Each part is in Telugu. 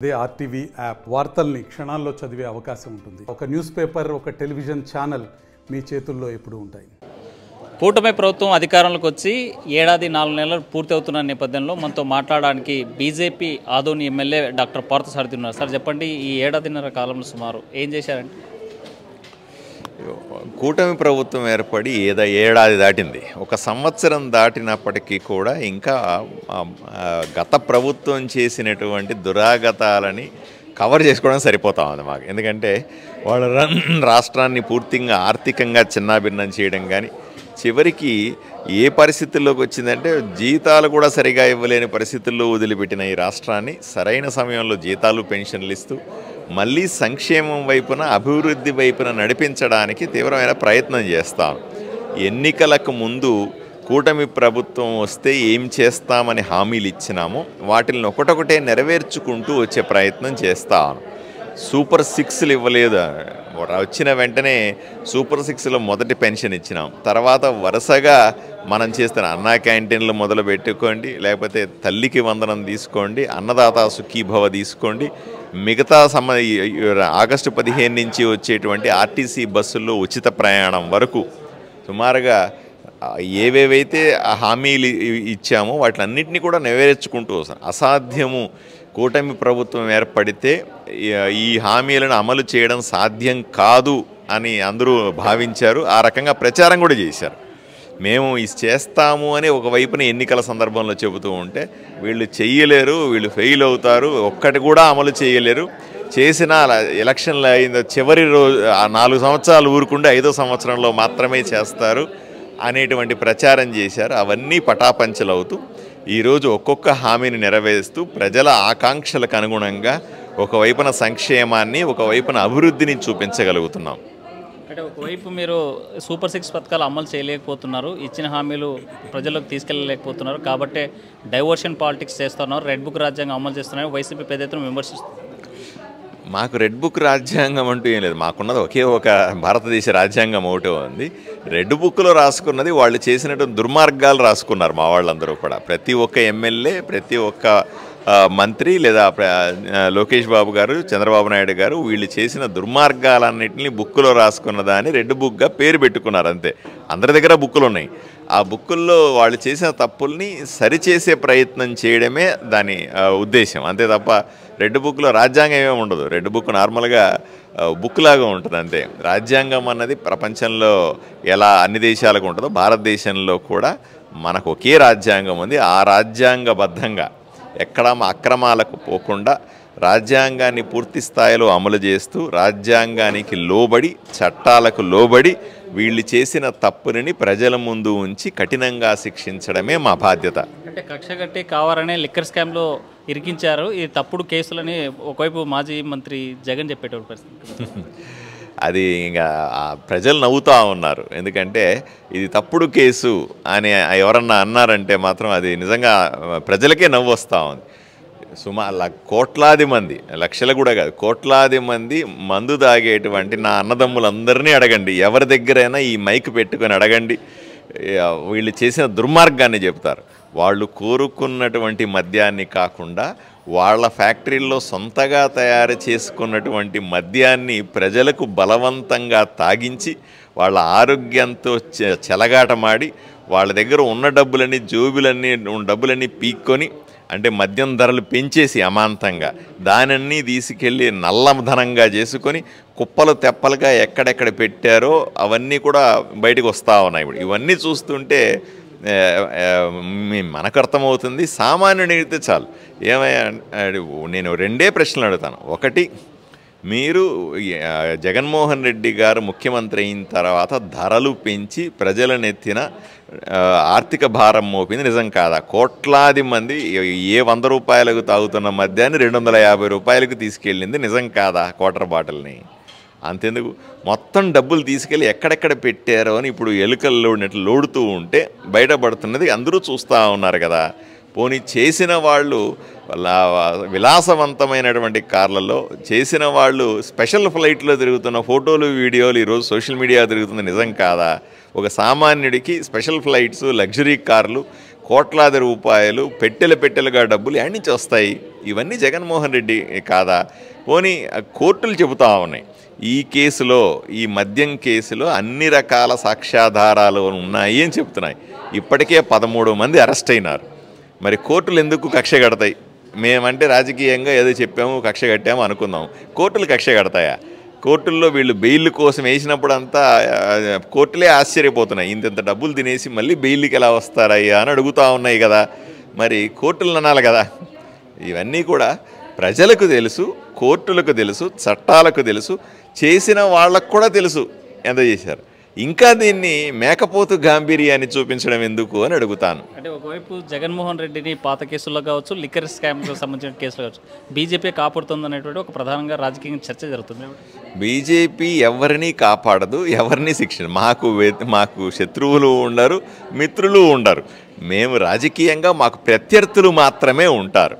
అదే ఆర్టీవీ యాప్ వార్తల్ని క్షణాల్లో చదివే అవకాశం ఉంటుంది. ఒక న్యూస్ పేపర్, ఒక టెలివిజన్ ఛానల్ మీ చేతుల్లో ఎప్పుడూ ఉంటాయి. కూటమి ప్రభుత్వం అధికారంలోకి వచ్చి ఏడాది 4 నెలలు పూర్తి అవుతున్న నేపథ్యంలో మనతో మాట్లాడడానికి BJP Adoni MLA doctor Parthasarathy ఉన్నారు. సార్ చెప్పండి, ఈ ఏడాదిన్నర కాలంలో సుమారు ఏం చేశారండి? కూటమి ప్రభుత్వం ఏర్పడి ఏడాది దాటింది. 1 సంవత్సరం దాటినప్పటికీ కూడా ఇంకా గత ప్రభుత్వం చేసినటువంటి దురాగతాలని కవర్ చేసుకోవడం సరిపోతా ఉంది మాకు. ఎందుకంటే వాళ్ళ రాష్ట్రాన్ని పూర్తిగా ఆర్థికంగా చిన్నాభిన్నం చేయడం కానీ, చివరికి ఏ పరిస్థితుల్లోకి వచ్చిందంటే జీతాలు కూడా సరిగా ఇవ్వలేని పరిస్థితుల్లో వదిలిపెట్టిన ఈ రాష్ట్రాన్ని సరైన సమయంలో జీతాలు, పెన్షన్లు ఇస్తూ మళ్ళీ సంక్షేమం వైపున, అభివృద్ధి వైపున నడిపించడానికి తీవ్రమైన ప్రయత్నం చేస్తాం. ఎన్నికలకు ముందు కూటమి ప్రభుత్వం వస్తే ఏం చేస్తామని హామీలు ఇచ్చినామో వాటిని ఒకటొకటే నెరవేర్చుకుంటూ వచ్చే ప్రయత్నం చేస్తాను. సూపర్ 6లు ఇవ్వలేదు, వచ్చిన వెంటనే సూపర్ 6లో మొదటి పెన్షన్ ఇచ్చినాం. తర్వాత వరుసగా మనం చేస్తున్న అన్నా క్యాంటీన్లు మొదలు పెట్టుకోండి, లేకపోతే తల్లికి వందనం తీసుకోండి, అన్నదాత సుఖీభవ తీసుకోండి, మిగతా ఆగస్టు 15 నుంచి వచ్చేటువంటి ఆర్టీసీ బస్సుల్లో ఉచిత ప్రయాణం వరకు సుమారుగా ఏవేవైతే హామీలు ఇచ్చామో వాటిలన్నింటినీ కూడా నెరవేర్చుకుంటూ వస్తాం. అసాధ్యము, కూటమి ప్రభుత్వం ఏర్పడితే ఈ హామీలను అమలు చేయడం సాధ్యం కాదు అని అందరూ భావించారు. ఆ రకంగా ప్రచారం కూడా చేశారు. మేము ఇది చేస్తాము అని ఒకవైపున ఎన్నికల సందర్భంలో చెబుతూ ఉంటే వీళ్ళు చెయ్యలేరు, వీళ్ళు ఫెయిల్ అవుతారు, ఒక్కటి కూడా అమలు చేయలేరు, చేసిన ఎలక్షన్లు అయిన చివరి రోజు 4 సంవత్సరాలు ఊరుకుంటే 5వ సంవత్సరంలో మాత్రమే చేస్తారు అనేటువంటి ప్రచారం చేశారు. అవన్నీ పటాపంచలు అవుతూ ఈరోజు ఒక్కొక్క హామీని నెరవేరుస్తూ ప్రజల ఆకాంక్షలకు అనుగుణంగా ఒకవైపున సంక్షేమాన్ని, ఒకవైపున అభివృద్ధిని చూపించగలుగుతున్నాం. అంటే ఒకవైపు మీరు సూపర్ 6 పథకాలు అమలు చేయలేకపోతున్నారు, ఇచ్చిన హామీలు ప్రజల్లోకి తీసుకెళ్ళలేకపోతున్నారు, కాబట్టి డైవర్షన్ పాలిటిక్స్ చేస్తున్నారు, రెడ్ బుక్ రాజ్యాంగం అమలు చేస్తున్నారు, వైసీపీ పెద్ద ఎత్తున విమర్శిస్తున్నారు. మాకు రెడ్ బుక్ రాజ్యాంగం అంటూ ఏం లేదు. మాకున్నది ఒకే ఒక భారతదేశ రాజ్యాంగం ఒకటే ఉంది. రెడ్ బుక్లో రాసుకున్నది వాళ్ళు చేసినట్టు దుర్మార్గాలు రాసుకున్నారు మా వాళ్ళందరూ కూడా. ప్రతి ఒక్క ఎమ్మెల్యే, ప్రతి ఒక్క మంత్రి లేదా లోకేష్ బాబు గారు, చంద్రబాబు నాయుడు గారు వీళ్ళు చేసిన దుర్మార్గాలన్నింటినీ బుక్లో రాసుకున్న దాన్ని రెడ్ బుక్గా పేరు పెట్టుకున్నారు అంతే. అందరి దగ్గర బుక్కులు ఉన్నాయి. ఆ బుక్కుల్లో వాళ్ళు చేసిన తప్పుల్ని సరిచేసే ప్రయత్నం చేయడమే దాని ఉద్దేశం, అంతే తప్ప రెడ్ బుక్లో రాజ్యాంగం ఏమీ ఉండదు. రెడ్ బుక్ నార్మల్గా బుక్ లాగా ఉంటుంది అంతే. రాజ్యాంగం అన్నది ప్రపంచంలో ఎలా అన్ని దేశాలకు ఉంటుందో భారతదేశంలో కూడా మనకు ఒకే రాజ్యాంగం ఉంది. ఆ రాజ్యాంగబద్ధంగా ఎక్కడా అక్రమాలకు పోకుండా రాజ్యాంగాన్ని పూర్తి స్థాయిలో అమలు చేస్తూ రాజ్యాంగానికి లోబడి, చట్టాలకు లోబడి వీళ్ళు చేసిన తప్పుని ప్రజల ముందు ఉంచి కఠినంగా శిక్షించడమే మా బాధ్యత. అంటే కక్ష కట్టి కావాలనే లిక్కర్ స్కామ్లో ఇరికించారు, ఇది తప్పుడు కేసులని ఒకవైపు మాజీ మంత్రి జగన్ చెప్పేటప్పుడు పరిస్థితి. అది ఇంకా ప్రజలు నవ్వుతూ ఉన్నారు. ఎందుకంటే ఇది తప్పుడు కేసు అని ఎవరన్నా అన్నారంటే మాత్రం అది నిజంగా ప్రజలకే నవ్వు వస్తూ ఉంది. కోట్లాది మంది, లక్షలు కూడా కాదు, కోట్లాది మంది మందు తాగేటువంటి నా అన్నదమ్ములందరినీ అడగండి, ఎవరి దగ్గరైనా ఈ మైక్ పెట్టుకొని అడగండి, వీళ్ళు చేసిన దుర్మార్గాన్ని చెప్తారు. వాళ్ళు కోరుకున్నటువంటి మద్యాన్ని కాకుండా వాళ్ళ ఫ్యాక్టరీల్లో సొంతగా తయారు చేసుకున్నటువంటి మద్యాన్ని ప్రజలకు బలవంతంగా తాగించి వాళ్ళ ఆరోగ్యంతో చెలగాటమాడి వాళ్ళ దగ్గర ఉన్న డబ్బులన్నీ పీక్కొని, అంటే మద్యం ధరలు పెంచేసి అమాంతంగా దానన్నీ తీసుకెళ్ళి నల్లధనంగా చేసుకొని కుప్పలు తెప్పలుగా ఎక్కడెక్కడ పెట్టారో అవన్నీ కూడా బయటకు వస్తూ ఉన్నాయి. ఇప్పుడు ఇవన్నీ చూస్తుంటే మనకు అర్థమవుతుంది, సామాన్యుడితే చాలు. ఏమయ్యా, నేను 2 ప్రశ్నలు అడుగుతాను. ఒకటి, మీరు జగన్మోహన్ రెడ్డి గారు ముఖ్యమంత్రి అయిన తర్వాత ధరలు పెంచి ప్రజలనెత్తిన ఆర్థిక భారం మోపింది నిజం కాదా? కోట్లాది మంది 100 రూపాయలకు తాగుతున్న మద్యాన్ని 250 రూపాయలకు తీసుకెళ్ళింది నిజం కాదా? క్వార్టర్ బాటిల్ని అంతెందుకు, మొత్తం డబ్బులు తీసుకెళ్ళి ఎక్కడెక్కడ పెట్టారో అని ఇప్పుడు ఎలుకలు లోడినట్లు లోడుతూ ఉంటే బయటపడుతున్నది అందరూ చూస్తూ ఉన్నారు కదా. పోనీ చేసిన వాళ్ళు విలాసవంతమైనటువంటి కార్లలో చేసిన వాళ్ళు స్పెషల్ ఫ్లైట్లో తిరుగుతున్న ఫోటోలు, వీడియోలు ఈరోజు సోషల్ మీడియా తిరుగుతుంది నిజం కాదా? ఒక సామాన్యుడికి స్పెషల్ ఫ్లైట్స్, లగ్జరీ కార్లు, కోట్లాది రూపాయలు పెట్టెలుగా డబ్బులు ఎక్కడి నుంచి వస్తాయి? ఇవన్నీ జగన్మోహన్ రెడ్డి కాదా? పోనీ కోర్టులు చెబుతా ఉన్నాయి ఈ కేసులో, ఈ మద్యం కేసులో అన్ని రకాల సాక్ష్యాధారాలు ఉన్నాయి అని చెప్తున్నాయి. ఇప్పటికే 13 మంది అరెస్ట్ అయినారు. మరి కోర్టులు ఎందుకు కక్ష కడతాయి? మేమంటే రాజకీయంగా ఏదో చెప్పాము, కక్ష కట్టాము అనుకుందాం. కోర్టులు కక్ష కడతాయా? కోర్టుల్లో వీళ్ళు బెయిల్ కోసం వేసినప్పుడు అంతా కోర్టులే ఆశ్చర్యపోతున్నాయి. ఇంత డబ్బులు తినేసి మళ్ళీ బెయిల్కి ఎలా వస్తారయ్యా అని అడుగుతూ ఉన్నాయి కదా. మరి కోర్టులు అనాలి కదా. ఇవన్నీ కూడా ప్రజలకు తెలుసు, కోర్టులకు తెలుసు, చట్టాలకు తెలుసు, చేసిన వాళ్ళకు కూడా తెలుసు ఎంత చేశారు. ఇంకా దీన్ని మేకపోతు గాంభీర్యాన్ని చూపించడం ఎందుకు అని అడుగుతాను. అంటే ఒకవైపు జగన్మోహన్ రెడ్డిని పాత కేసుల్లో కావచ్చు, లిక్కర్ స్కామ్కి సంబంధించిన కేసులు కావచ్చు, బీజేపీ కాపాడుతుంది అనేటువంటి ఒక ప్రధానంగా రాజకీయ చర్చ జరుగుతుంది. బీజేపీ ఎవరిని కాపాడదు, ఎవరిని శిక్షణ. మాకు శత్రువులు ఉండరు, మిత్రులు ఉండరు. మేము రాజకీయంగా మాకు ప్రత్యర్థులు మాత్రమే ఉంటారు.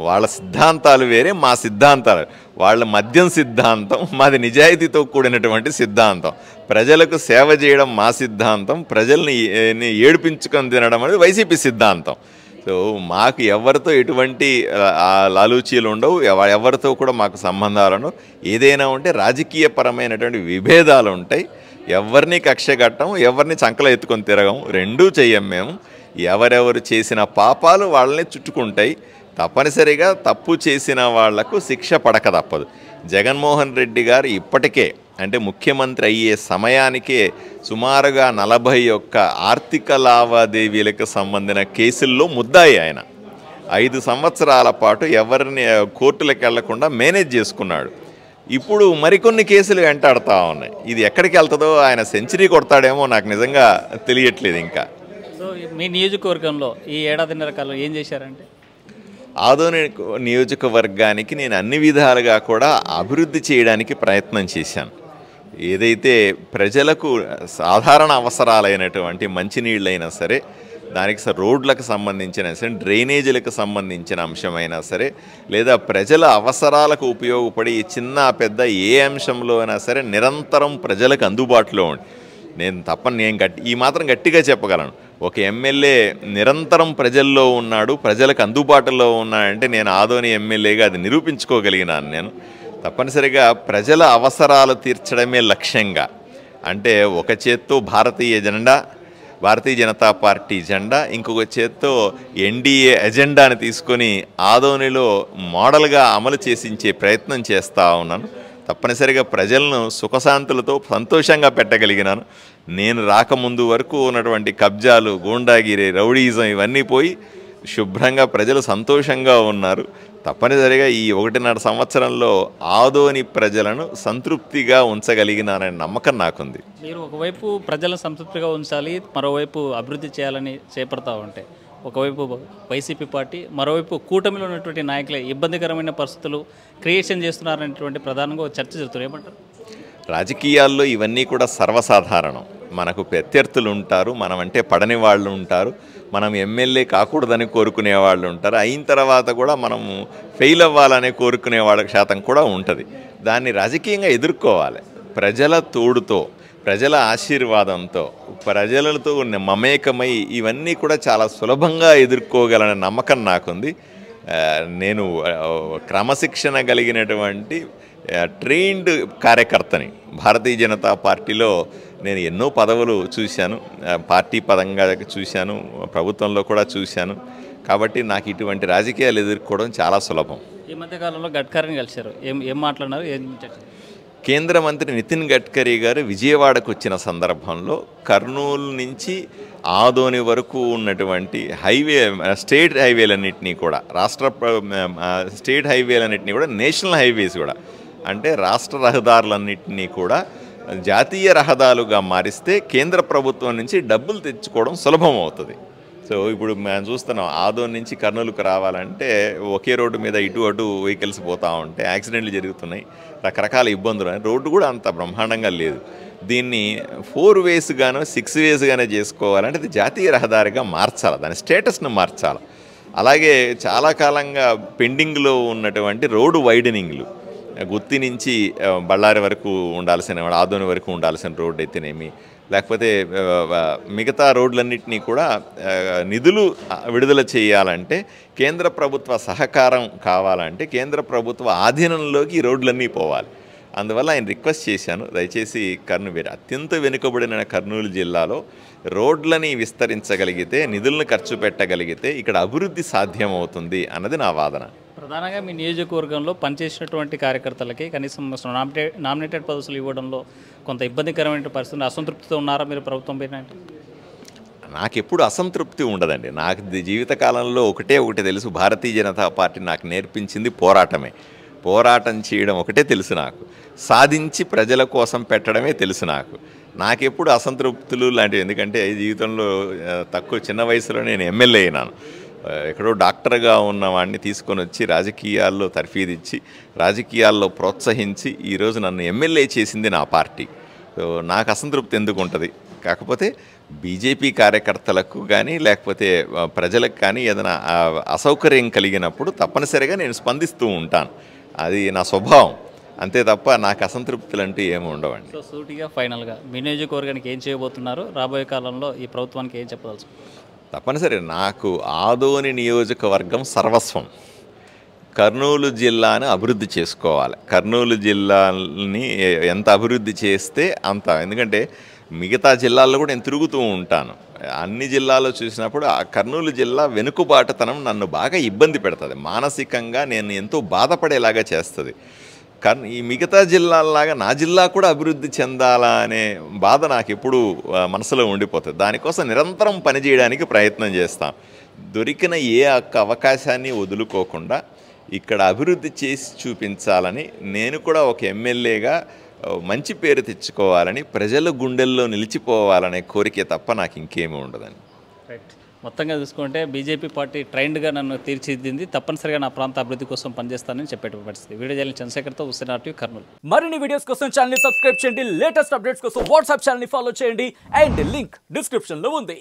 వాళ్ళ సిద్ధాంతాలు వేరే, మా సిద్ధాంతాలు. వాళ్ళ మద్యం సిద్ధాంతం, మాది నిజాయితీతో కూడినటువంటి సిద్ధాంతం. ప్రజలకు సేవ చేయడం మా సిద్ధాంతం, ప్రజల్ని ఏడిపించుకొని తినడం అనేది వైసీపీ సిద్ధాంతం. సో మాకు ఎవరితో ఎటువంటి లాలూచీలు ఉండవు, ఎవరితో కూడా మాకు సంబంధాలు ఉండవు. ఏదైనా ఉంటే రాజకీయపరమైనటువంటి విభేదాలు ఉంటాయి. ఎవరిని కక్ష కట్టం, ఎవరిని చంకలో ఎత్తుకొని తిరగం, రెండూ చెయ్యం మేము. ఎవరెవరు చేసిన పాపాలు వాళ్ళని చుట్టుకుంటాయి. తప్పనిసరిగా తప్పు చేసిన వాళ్లకు శిక్ష పడక తప్పదు. జగన్మోహన్ రెడ్డి గారు ఇప్పటికే అంటే ముఖ్యమంత్రి అయ్యే సమయానికే సుమారుగా 41 ఆర్థిక లావాదేవీలకు సంబంధించిన కేసుల్లో ముద్దాయి. ఆయన 5 సంవత్సరాల పాటు ఎవరిని కోర్టులకు వెళ్లకుండా మేనేజ్ చేసుకున్నాడు. ఇప్పుడు మరికొన్ని కేసులు వెంటాడుతూ ఉన్నాయి. ఇది ఎక్కడికి వెళ్తుందో, ఆయన సెంచరీ కొడతాడేమో నాకు నిజంగా తెలియట్లేదు ఇంకా. సో మీ నియోజకవర్గంలో ఈ ఏడాదిన్నర కాలం ఏం చేశారంటే? ఆదోని నియోజకవర్గానికి నేను అన్ని విధాలుగా కూడా అభివృద్ధి చేయడానికి ప్రయత్నం చేశాను. ఏదైతే ప్రజలకు సాధారణ అవసరాలైనటువంటి మంచినీళ్ళైనా సరే, దానికి రోడ్లకు సంబంధించిన సరే, డ్రైనేజీలకు సంబంధించిన అంశమైనా సరే, లేదా ప్రజల అవసరాలకు ఉపయోగపడే చిన్న పెద్ద ఏ అంశంలో అయినా సరే నిరంతరం ప్రజలకు అందుబాటులో ఉండి నేను ఈ మాత్రం గట్టిగా చెప్పగలను. ఒక ఎమ్మెల్యే నిరంతరం ప్రజల్లో ఉన్నాడు, ప్రజలకు అందుబాటులో ఉన్నాడంటే నేను ఆదోని ఎమ్మెల్యేగా అది నిరూపించుకోగలిగినాను. నేను తప్పనిసరిగా ప్రజల అవసరాలు తీర్చడమే లక్ష్యంగా, అంటే ఒక చేత్తో భారతీయ జనతా పార్టీ జెండా, ఇంకొక చేత్తో ఎన్డీఏ ఎజెండాని తీసుకొని ఆదోనిలో మోడల్గా అమలు చేసించే ప్రయత్నం చేస్తూ ఉన్నాను. తప్పనిసరిగా ప్రజలను సుఖశాంతులతో సంతోషంగా పెట్టగలిగినాను. నేను రాకముందు వరకు ఉన్నటువంటి కబ్జాలు, గూండాగిరి, రౌడీజం ఇవన్నీ పోయి శుభ్రంగా ప్రజలు సంతోషంగా ఉన్నారు. తప్పనిసరిగా ఈ 1.5 సంవత్సరంలో ఆదోని ప్రజలను సంతృప్తిగా ఉంచగలిగినాననే నమ్మకం నాకుంది. మీరు ఒకవైపు ప్రజలను సంతృప్తిగా ఉంచాలి, మరోవైపు అభివృద్ధి చేయాలని చేపడతా ఉంటే, ఒకవైపు వైసీపీ పార్టీ, మరోవైపు కూటమిలో ఉన్నటువంటి నాయకులే ఇబ్బందికరమైన పరిస్థితులు క్రియేషన్ చేస్తున్నారనేటువంటి ప్రధానంగా చర్చ జరుగుతుంది. ఏమంటారు? రాజకీయాల్లో ఇవన్నీ కూడా సర్వసాధారణం. మనకు ప్రత్యర్థులు ఉంటారు, మనం అంటే పడని వాళ్ళు ఉంటారు, మనం ఎమ్మెల్యే కాకూడదని కోరుకునే వాళ్ళు ఉంటారు, అయిన తర్వాత కూడా మనము ఫెయిల్ అవ్వాలనే కోరుకునే వాళ్ళ శాతం కూడా ఉంటుంది. దాన్ని రాజకీయంగా ఎదుర్కోవాలి. ప్రజల తోడుతో, ప్రజల ఆశీర్వాదంతో, ప్రజలతో మమేకమై ఇవన్నీ కూడా చాలా సులభంగా ఎదుర్కోగలనే నమ్మకం నాకుంది. నేను క్రమశిక్షణ కలిగినటువంటి ట్రైన్డ్ కార్యకర్తని. భారతీయ జనతా పార్టీలో నేను ఎన్నో పదవులు చూశాను, పార్టీ పదంగా చూశాను, ప్రభుత్వంలో కూడా చూశాను. కాబట్టి నాకు ఇటువంటి రాజకీయాలు ఎదుర్కోవడం చాలా సులభం. ఈ మధ్యకాలంలో గడ్కరీని కలిశారు, ఏం మాట్లాడినారు? కేంద్ర మంత్రి నితిన్ గడ్కరీ గారు విజయవాడకు వచ్చిన సందర్భంలో కర్నూలు నుంచి ఆదోని వరకు ఉన్నటువంటి స్టేట్ హైవేలన్నింటినీ కూడా, స్టేట్ హైవేలన్నింటినీ కూడా, నేషనల్ హైవేస్ కూడా, అంటే రాష్ట్ర రహదారులన్నింటినీ కూడా జాతీయ రహదారులుగా మారిస్తే కేంద్ర ప్రభుత్వం నుంచి డబ్బులు తెచ్చుకోవడం సులభం అవుతుంది. సో ఇప్పుడు మనం చూస్తున్నాం, ఆదోని నుంచి కర్నూలుకు రావాలంటే ఒకే రోడ్డు మీద ఇటు అటు వెహికల్స్ పోతూ ఉంటే యాక్సిడెంట్లు జరుగుతున్నాయి, రకరకాల ఇబ్బందులు. రోడ్డు కూడా అంత బ్రహ్మాండంగా లేదు. దీన్ని 4 ways గానో 6 ways గానే చేసుకోవాలంటే అది జాతీయ రహదారిగా మార్చాలి, దాని స్టేటస్ను మార్చాలి. అలాగే చాలా కాలంగా పెండింగ్లో ఉన్నటువంటి రోడ్డు వైడనింగ్లు, గుత్తి నుంచి బళ్ళారి వరకు ఉండాల్సిన ఆదోని వరకు ఉండాల్సిన రోడ్డు అయితేనేమి, లేకపోతే మిగతా రోడ్లన్నింటినీ కూడా నిధులు విడుదల చేయాలంటే కేంద్ర ప్రభుత్వ సహకారం కావాలంటే కేంద్ర ప్రభుత్వ ఆధీనంలోకి ఈ రోడ్లన్నీ పోవాలి. అందువల్ల ఆయన రిక్వెస్ట్ చేశాను, దయచేసి అత్యంత వెనుకబడిన కర్నూలు జిల్లాలో రోడ్లని విస్తరించగలిగితే, నిధులను ఖర్చు పెట్టగలిగితే ఇక్కడ అభివృద్ధి సాధ్యమవుతుంది అన్నది నా వాదన. ప్రధానంగా మీ నియోజకవర్గంలో పనిచేసినటువంటి కార్యకర్తలకి కనీసం నామినేటెడ్ పదవులు ఇవ్వడంలో కొంత ఇబ్బందికరమైన పరిస్థితులు, అసంతృప్తితో ఉన్నారా మీరు ప్రభుత్వం పైన? నాకెప్పుడు అసంతృప్తి ఉండదండి. నాకు జీవితకాలంలో ఒకటి తెలుసు, భారతీయ జనతా పార్టీ నాకు నేర్పించింది పోరాటమే. పోరాటం చేయడం ఒకటే తెలుసు నాకు, సాధించి ప్రజల కోసం పెట్టడమే తెలుసు నాకు. నాకెప్పుడు అసంతృప్తులు లాంటివి, ఎందుకంటే జీవితంలో చిన్న వయసులో నేను ఎమ్మెల్యే అయినాను. ఎక్కడో డాక్టర్గా ఉన్న వాడిని తీసుకొని వచ్చి రాజకీయాల్లో తర్ఫీదిచ్చి, రాజకీయాల్లో ప్రోత్సహించి ఈరోజు నన్ను ఎమ్మెల్యే చేసింది నా పార్టీ. నాకు అసంతృప్తి ఎందుకు ఉంటుంది? కాకపోతే బీజేపీ కార్యకర్తలకు కానీ లేకపోతే ప్రజలకు కానీ ఏదైనా అసౌకర్యం కలిగినప్పుడు తప్పనిసరిగా నేను స్పందిస్తూ ఉంటాను. అది నా స్వభావం, అంతే తప్ప నాకు అసంతృప్తులు అంటూ ఏమి ఉండవండి. సో సూటిగా ఫైనల్గా మీ నియోజకవర్గానికి ఏం చేయబోతున్నారు, రాబోయే కాలంలో ఈ ప్రభుత్వానికి ఏం చెప్పదలుచు? తప్పనిసరి నాకు ఆదోని నియోజకవర్గం సర్వస్వం. కర్నూలు జిల్లాను అభివృద్ధి చేసుకోవాలి. కర్నూలు జిల్లాని ఎంత అభివృద్ధి చేస్తే అంత, ఎందుకంటే మిగతా జిల్లాల్లో కూడా నేను తిరుగుతూ ఉంటాను. అన్ని జిల్లాల్లో చూసినప్పుడు ఆ కర్నూలు జిల్లా వెనుకబాటుతనం నన్ను బాగా ఇబ్బంది పెడుతుంది, మానసికంగా నేను ఎంతో బాధపడేలాగా చేస్తుంది. ఈ మిగతా జిల్లాలాగా నా జిల్లా కూడా అభివృద్ధి చెందాలా అనే బాధ నాకు ఎప్పుడూ మనసులో ఉండిపోతుంది. దానికోసం నిరంతరం పనిచేయడానికి ప్రయత్నం చేస్తాం. దొరికిన ఏ అవకాశాన్ని వదులుకోకుండా ఇక్కడ అభివృద్ధి చేసి చూపించాలని, నేను కూడా ఒక ఎమ్మెల్యేగా మంచి పేరు తెచ్చుకోవాలని, ప్రజల గుండెల్లో నిలిచిపోవాలనే కోరికే తప్ప నాకు ఇంకేమీ ఉండదని. రైట్. మొత్తంగా చూసుకుంటే బీజేపీ పార్టీ ట్రైండ్గా నన్ను తీర్చిదిద్దింది, తప్పనిసరిగా నా ప్రాంత అభివృద్ధి కోసం పనిచేస్తానని చెప్పేటువంటి పరిస్థితి. వీడియో జర్నలిస్ట్ చంద్రశేఖర్తో హుస్సేన్ RTV కర్నూలు. మరిన్ని వీడియోస్ కోసం ఛానల్ సబ్స్క్రైబ్ చేయండి, లేటెస్ట్ అప్డేట్స్ కోసం వాట్సాప్ ఛానల్ ఫాలో చేయండి అండ్ లింక్ డిస్క్రిప్షన్ లో ఉంది.